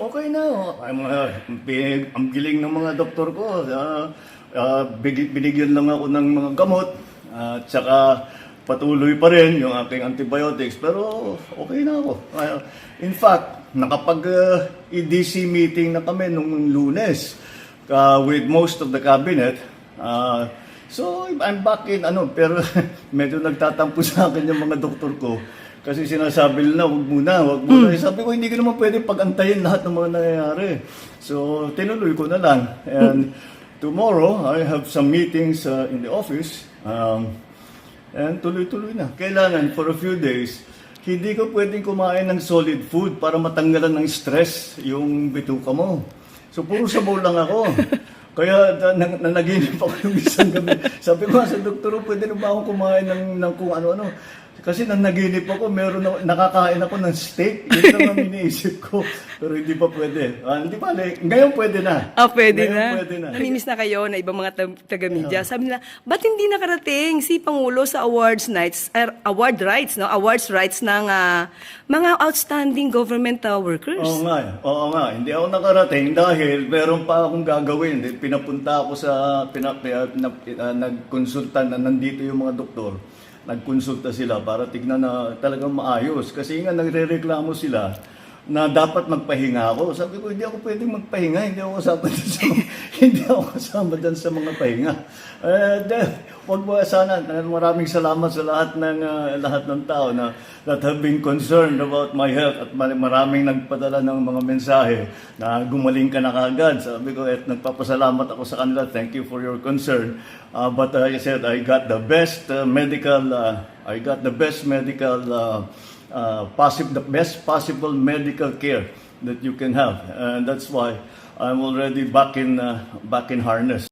Okay na. Ang giling ng mga doktor ko. Binigyan lang ako ng mga gamot. Tsaka patuloy pa rin yung aking antibiotics. Pero okay na ako. In fact, nakapag-EDC meeting na kami nung Lunes with most of the cabinet. So I'm back in pero medyo nagtatampo sa akin yung mga doktor ko. Kasi sinasabi nila, wag muna. Sabi ko, hindi ko naman pwede pag-antayin lahat ng mga nangyayari. So, tinuloy ko na lang. And tomorrow, I have some meetings in the office. And tuloy-tuloy na. Kailangan, for a few days, hindi ko pwedeng kumain ng solid food para matanggalan ng stress yung bituka mo. So, puro sabaw lang ako. Kaya nanaginip ako yung isang gabi. Sabi ko sa doktor, pwede na ba akong kumain ng kung ano-ano? Kasi nanaginip ako, nakakain ako ng steak. Yun lang ang iniisip ko. Pero hindi pa pwede. Hindi pa, ngayon pwede na. Pwede ngayon na. Pwede na. Namimiss na kayo na ibang mga taga-media. Sabi nila, ba't hindi nakarating si Pangulo sa awards rights ng mga outstanding government workers? Oo nga. Hindi ako nakarating dahil meron pa akong gagawin. Pinapunta ako sa, nagkonsulta na nandito yung mga doktor. Nagkonsulta sila para tignan na talagang maayos. Kasi nga nagrereklamo sila na dapat magpahinga ako. Sabi ko, hindi ako pwedeng magpahinga. Hindi ako kasama dyan sa mga pahinga. Wag mo sana. Maraming salamat sa lahat ng tao that have been concerned about my health. At maraming nagpadala ng mga mensahe na gumaling ka na kagad. Sabi ko, nagpapasalamat ako sa kanila. Thank you for your concern. But I said, I got the best the best possible medical care that you can have, and that's why I'm already back in harness.